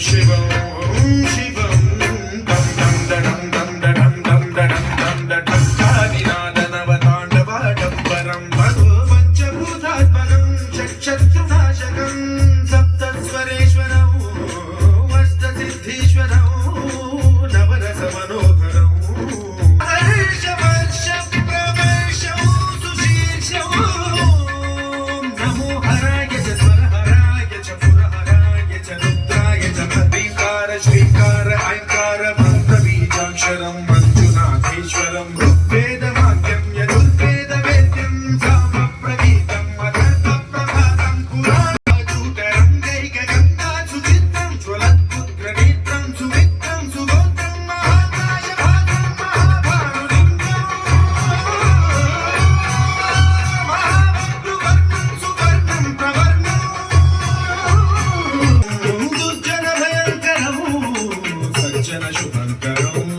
शिवं शिवं दं दं दडं दं दडं दं दडं दं दडं कालिनादनवताण्डवाडम्बरं वधो पञ्चभूतात्मकं चक्षुनाशकं सप्तस्वरेश्वरौ अष्टसिद्धीश्वरौ नवरसमनोहरौ हर्षवर्षप्रवर्षौ सुशीर्षौ नमो हराय च स्वरहराय च पुरहराय च रुद्राय च मद्रीकार श्रीकार ऐकार मन्त्रबीजाक्षरं मञ्जुनाथेश्वरं ऋग्वेदवाक्यं यजुर्वेदवेद्यं सामप्रगीतं अथर्वप्रभातं पुराणचूटरं गैकगङ्गासुचित्रं ज्वलत्पुत्रनेत्रं सुवित्रं सुगोत्रं महाकाशभागं महाभानुलिङ्गं महावक्तृवर्णं सुवर्णं प्रवर्णं दुर्जनभयङ्करं सज्जनशुभङ्करम्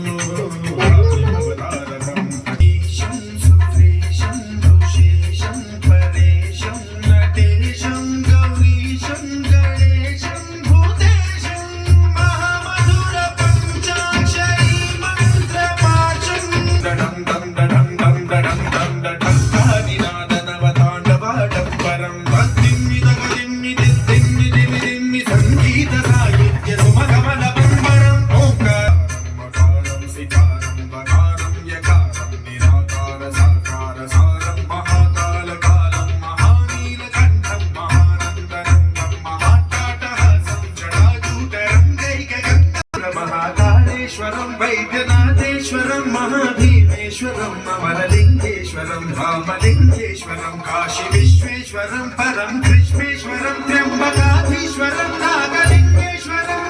अवतारकम् ईशं सुरेशं ऋषेशं परेशं नटेशं गौरीशं गणेशं भूतेशं महामधुरपञ्चाक्षरी मन्त्रपाशं दडं दं दडं दं दडं दं दडं कालिनादनवताण्डवाडम्बरं दिम्मि सङ्गीतसाहित्यसुमगमनबम्बरम् ओङ्कारं सितारं बकारं यकारं निराकारसाकारसारं महाकालकालं महानीलकण्ठं महानन्दरङ्गं महाट्टाटहासं जटाजूटरं गैकगङ्गाधरमहाकालेश्वरं वैद्यनाथेश्वरं महाभीमेश्वरं अमरलिङ्गेश्वरं रामलिङ्गेश्वरं काशीविश्वेश्वरं परं कृष्णेश्वरं त्र्यम्बकाधीश्वरं नागलिङ्गेश्वरं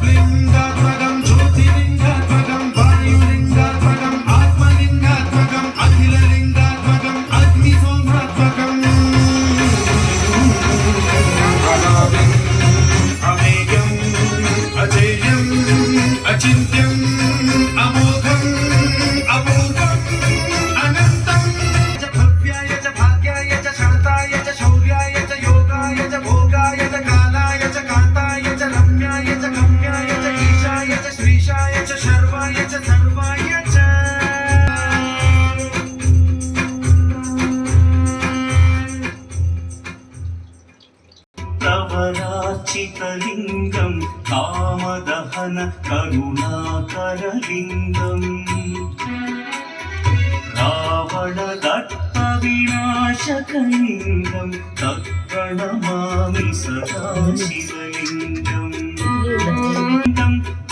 लिङ्गात्मकं ज्योतिलिङ्गात्मकं वायुलिङ्गात्मकं आत्मलिङ्गात्मकं अखिललिङ्गात्मकं अग्निसोमात्मकं अनादिम् अमेयम् अजेयम् अचिन्त्यम् अमोघम् अपूर्वम् अनन्तम् च भव्याय च भाग्याय च शान्ताय च शौर्याय च योगाय च भोगाय च कालाय च कान्ताय च रम्याय च गम्याय च ईशाय च श्रीशाय च शर्वाय च सर्वाय च तवराचितलिङ्गं कामदहन करुणाकरलिङ्गम् रावणदर्पविनाशकलिङ्गं तत्प्रणमामि सदा शिवलिङ्गम्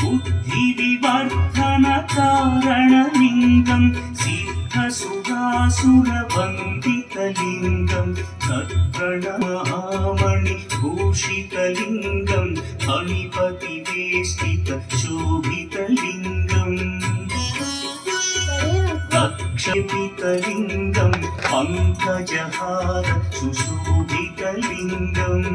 बुद्धिविवर्धनकारणलिङ्गं सिद्धसुरासुरवन्दितलिङ्गं तत्प्रणमामि भूषितलिङ्गं फणिपतिवेष्टितशोभितलिङ्गम् तत्क्षेपितलिङ्गं पङ्कजहार सुशोभितलिङ्गम्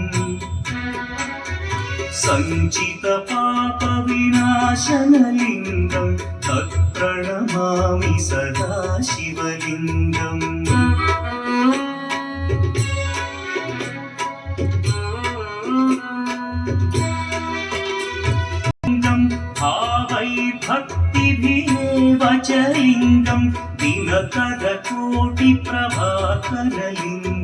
सञ्चितपापविनाशनलिङ्गं तत्प्रणमामि सदा शिवलिङ्गम् भावैर्भक्तिभिरेव च लिङ्गं दिनकरकोटिप्रभाकरलिङ्गम्